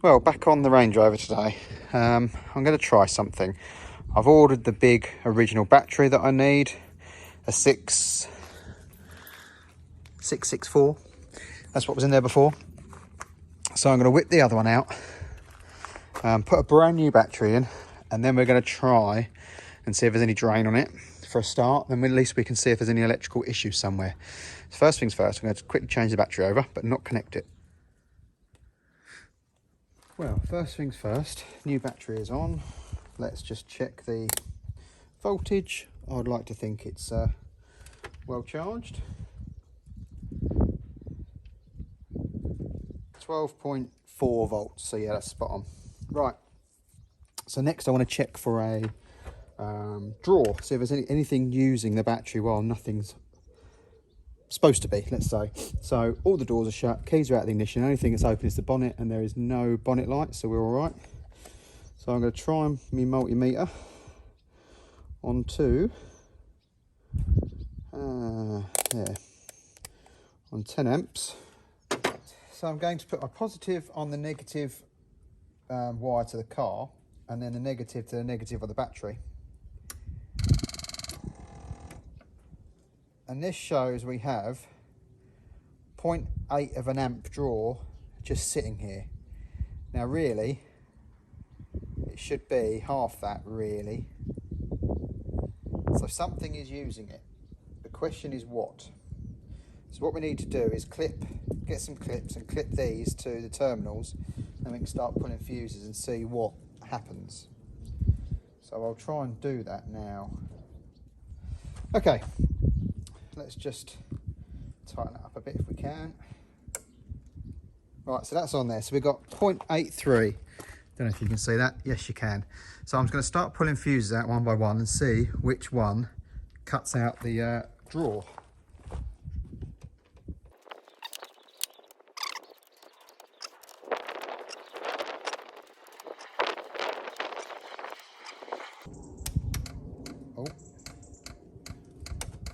Well, back on the Range Rover today. I'm going to try something. I've ordered the big original battery that I need, a 664. That's what was in there before. So I'm going to whip the other one out, put a brand new battery in, and then we're going to try and see if there's any drain on it for a start. Then at least we can see if there's any electrical issues somewhere. So first things first, I'm going to quickly change the battery over, but not connect it. Well, first things first, new battery is on. Let's just check the voltage. I'd like to think it's well charged. 12.4 volts, so yeah, that's spot on. Right, so next I want to check for a drawer, see if there's anything using the battery while nothing's supposed to be, let's say. So all the doors are shut, keys are out of the ignition, the only thing that's open is the bonnet, and there is no bonnet light, so we're all right. So I'm going to try my multimeter onto on 10 amps. So I'm going to put my positive on the negative wire to the car, and then the negative to the negative of the battery. And this shows we have 0.8 of an amp draw just sitting here. Now really, it should be half that really. So something is using it. The question is what? So what we need to do is get some clips and clip these to the terminals, and we can start pulling fuses and see what happens. So I'll try and do that now. Okay. Let's just tighten it up a bit if we can. Right, so that's on there. So we've got 0.83. Don't know if you can see that. Yes, you can. So I'm going to start pulling fuses out one by one and see which one cuts out the drawer. Oh,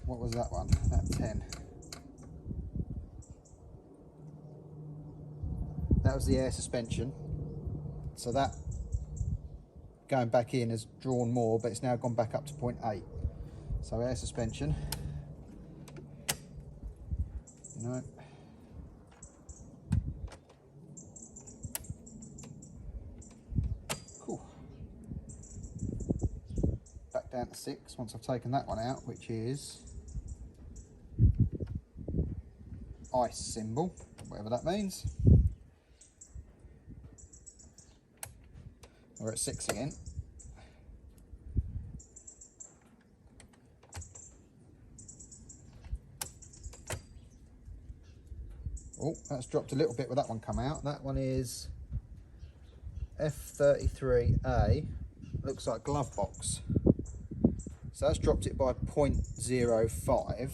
what was that one? That 10. That was the air suspension. So that going back in has drawn more, but it's now gone back up to 0.8. So air suspension. No. Cool. Back down to 6 once I've taken that one out, which is ice symbol, whatever that means. We're at 6 again. Oh, that's dropped a little bit with that one come out. That one is F38A. Looks like glove box. So that's dropped it by 0.05.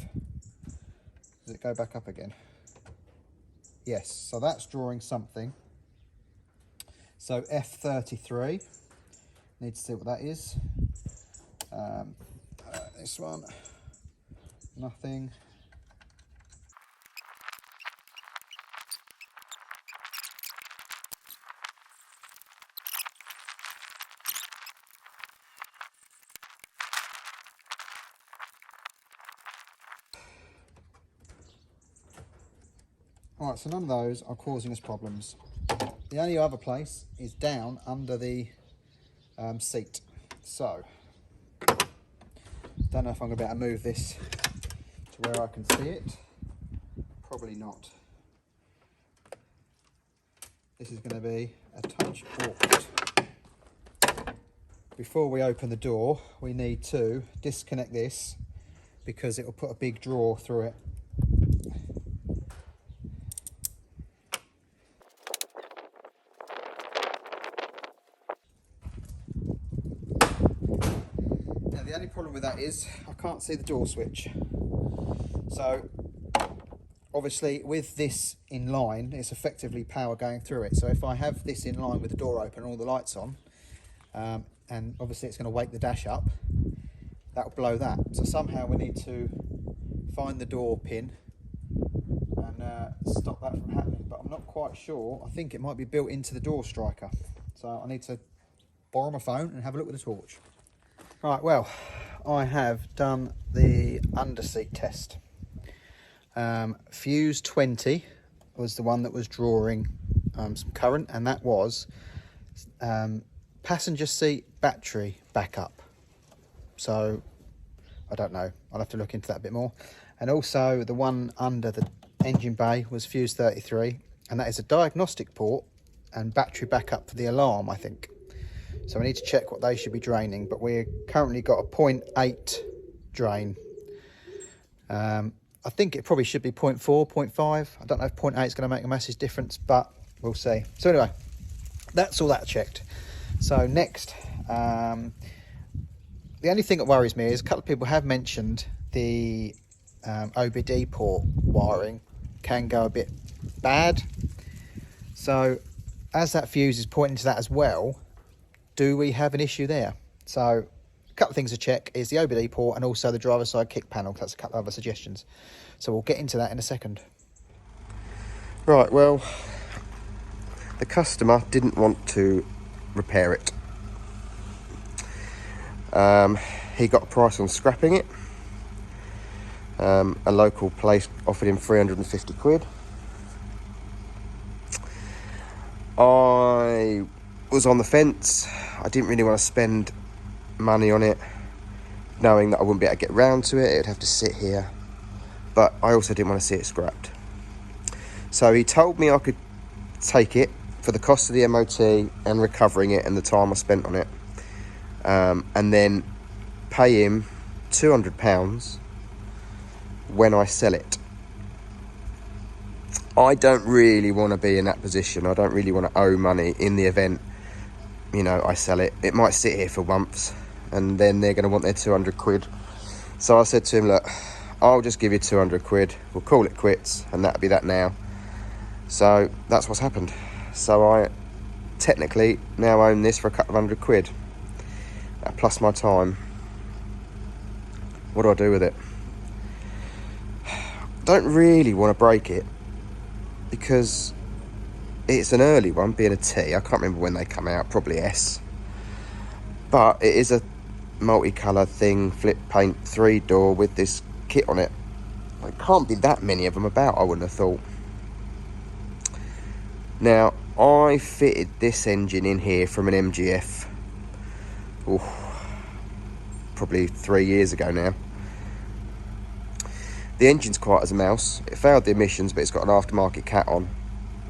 Does it go back up again? Yes, so that's drawing something. So F33, need to see what that is. This one, nothing. Alright, so none of those are causing us problems. The only other place is down under the seat. So, don't know if I'm going to be able to move this to where I can see it. Probably not. This is going to be a touch awkward. Before we open the door, we need to disconnect this because it will put a big drawer through it. The only problem with that is I can't see the door switch. So obviously with this in line, it's effectively power going through it. So if I have this in line with the door open and all the lights on, and obviously it's going to wake the dash up, that will blow that. So somehow we need to find the door pin and stop that from happening, but I'm not quite sure. I think it might be built into the door striker, so I need to borrow my phone and have a look with a torch. Right, well, I have done the underseat test. Fuse 20 was the one that was drawing some current, and that was passenger seat battery backup. So I don't know, I'll have to look into that a bit more. And also the one under the engine bay was fuse 33, and that is a diagnostic port and battery backup for the alarm, I think. So we need to check what they should be draining, but we're currently got a 0.8 drain. I think it probably should be 0.4, 0.5. I don't know if 0.8 is going to make a massive difference, but we'll see. So anyway, that's all that checked. So next, the only thing that worries me is a couple of people have mentioned the OBD port wiring can go a bit bad. So as that fuse is pointing to that as well, do we have an issue there? So a couple of things to check is the OBD port and also the driver side kick panel. That's a couple of other suggestions. So we'll get into that in a second. Right, well, the customer didn't want to repair it. He got a price on scrapping it. A local place offered him 350 quid. I was on the fence. I didn't really want to spend money on it, knowing that I wouldn't be able to get round to it. It would have to sit here. But I also didn't want to see it scrapped. So he told me I could take it for the cost of the MOT and recovering it and the time I spent on it, and then pay him £200 when I sell it. I don't really want to be in that position. I don't really want to owe money in the event, you know, I sell it. It might sit here for months and then they're going to want their 200 quid. So I said to him, look, I'll just give you 200 quid. We'll call it quits, and that'll be that now. So that's what's happened. So I technically now own this for a couple of hundred quid, plus my time. What do I do with it? Don't really want to break it because it's an early one, being a T. I can't remember when they come out, probably S. But it is a multicolour thing, flip paint, 3-door with this kit on it. There can't be that many of them about, I wouldn't have thought. Now, I fitted this engine in here from an MGF, probably 3 years ago now. The engine's quiet as a mouse. It failed the emissions, but it's got an aftermarket cat on,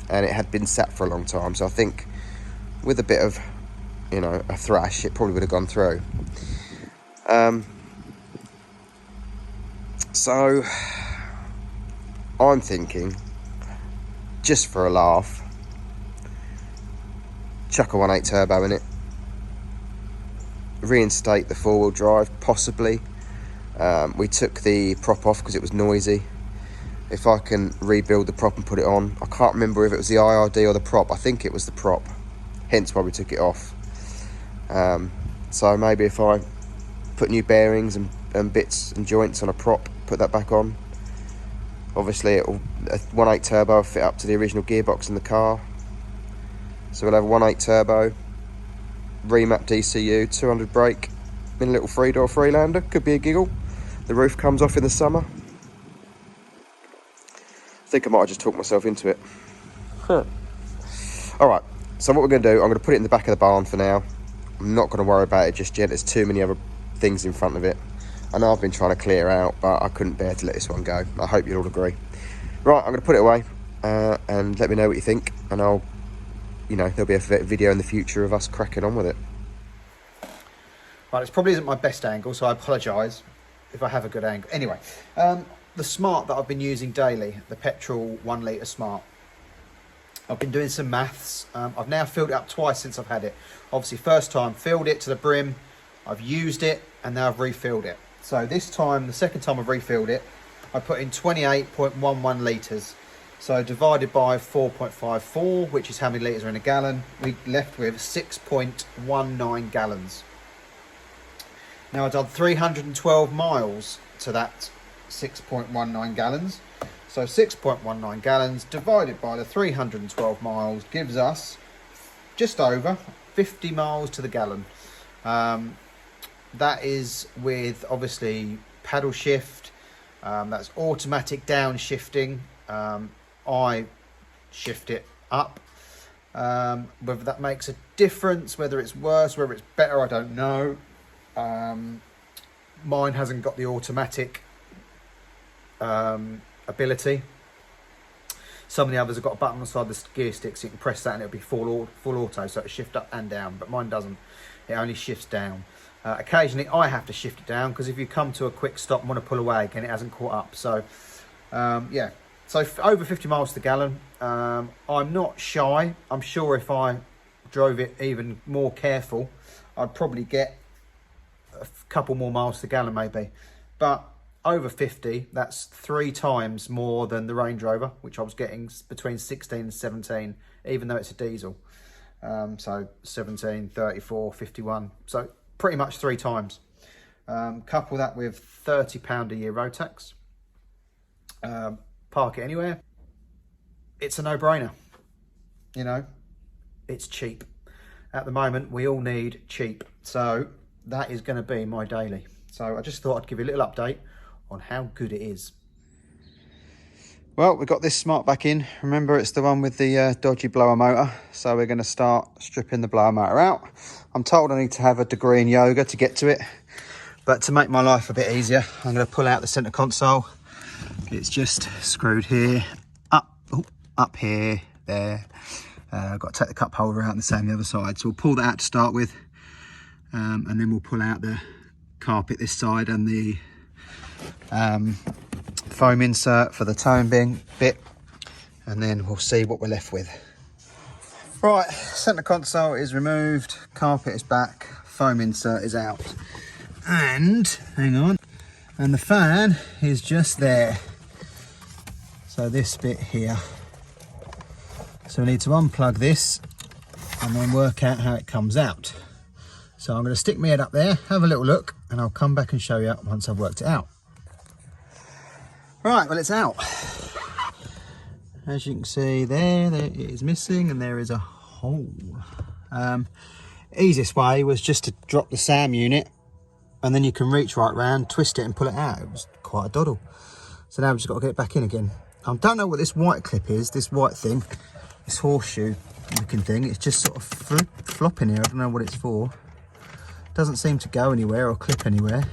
and it had been sat for a long time. So I think with a bit of, you know, a thrash, it probably would have gone through. So I'm thinking, just for a laugh, chuck a 1.8 turbo in it, reinstate the 4-wheel drive, possibly. We took the prop off because it was noisy. If I can rebuild the prop and put it on, I can't remember if it was the IRD or the prop. I think it was the prop, hence why we took it off. So maybe if I put new bearings and bits and joints on a prop, put that back on. Obviously a 1.8 turbo will fit up to the original gearbox in the car. So we'll have a 1.8 turbo, remap DCU, 200 brake, in a little 3-door Freelander. Could be a giggle. The roof comes off in the summer. I think I might have just talked myself into it. Alright, so what we're going to do, I'm going to put it in the back of the barn for now. I'm not going to worry about it just yet. There's too many other things in front of it. I know I've been trying to clear out, but I couldn't bear to let this one go. I hope you'll all agree. Right, I'm going to put it away and let me know what you think, and I'll, you know, there'll be a video in the future of us cracking on with it. Right, this probably isn't my best angle, so I apologise if I have a good angle. Anyway, the Smart that I've been using daily, the petrol 1 litre Smart. I've been doing some maths. I've now filled it up twice since I've had it. Obviously, first time, filled it to the brim. I've used it, and now I've refilled it. So this time, the second time I've refilled it, I put in 28.11 litres. So divided by 4.54, which is how many litres are in a gallon, we left with 6.19 gallons. Now I've done 312 miles to that 6.19 gallons. So 6.19 gallons divided by the 312 miles gives us just over 50 miles to the gallon. That is with obviously paddle shift. That's automatic downshifting. I shift it up. Whether that makes a difference, whether it's worse, whether it's better, I don't know. Mine hasn't got the automatic ability. Some of the others have got a button on the side of the gear stick, so you can press that and it'll be full auto, so it'll shift up and down, but mine doesn't. It only shifts down. Occasionally I have to shift it down, because if you come to a quick stop and want to pull away again, it hasn't caught up. So yeah, so over 50 miles to the gallon. I'm not shy. I'm sure if I drove it even more careful, I'd probably get a couple more miles to the gallon maybe. But over 50, that's 3 times more than the Range Rover, which I was getting between 16 and 17, even though it's a diesel. So 17, 34, 51. So pretty much 3 times. Couple that with £30 a year road tax. Park it anywhere. It's a no-brainer. You know, it's cheap. At the moment, we all need cheap. So that is going to be my daily. So I just thought I'd give you a little update on how good it is. Well, we got this smart back in. Remember, it's the one with the dodgy blower motor. So we're going to start stripping the blower motor out. I'm told I need to have a degree in yoga to get to it. But to make my life a bit easier, I'm going to pull out the centre console. It's just screwed here, up here, there. I've got to take the cup holder out and the same on the other side. So we'll pull that out to start with. And then we'll pull out the carpet this side and the foam insert for the towing bit, and then we'll see what we're left with. Right, centre console is removed, carpet is back, foam insert is out, and hang on, and the fan is just there. So this bit here, so we need to unplug this and then work out how it comes out. So I'm going to stick my head up there, have a little look, and I'll come back and show you once I've worked it out. Right, well, it's out. As you can see there it is missing, and there is a hole. Easiest way was just to drop the SAM unit, and then you can reach right round, twist it and pull it out. It was quite a doddle. So now we've just got to get it back in again. I don't know what this white clip is, this white thing, this horseshoe looking thing. It's just sort of flopping here. I don't know what it's for. Doesn't seem to go anywhere or clip anywhere.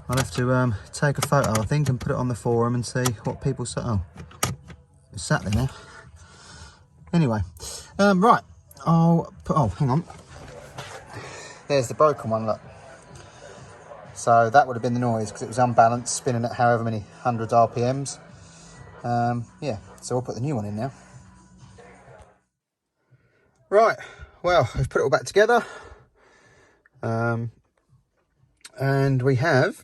I'll have to take a photo, I think, and put it on the forum and see what people say. Oh, it's sat there now. Anyway, right, I'll put, oh, hang on. There's the broken one, look. So that would have been the noise, because it was unbalanced, spinning at however many hundreds RPMs. Yeah, so we'll put the new one in now. Right, well, we've put it all back together. And we have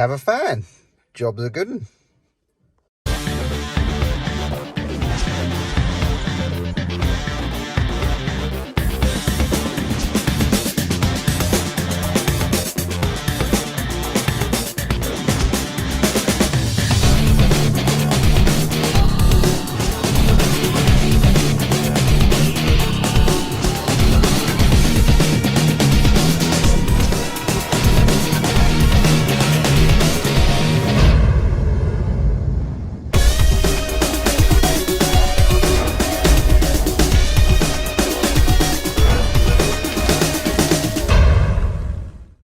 a fan. Job's a good one.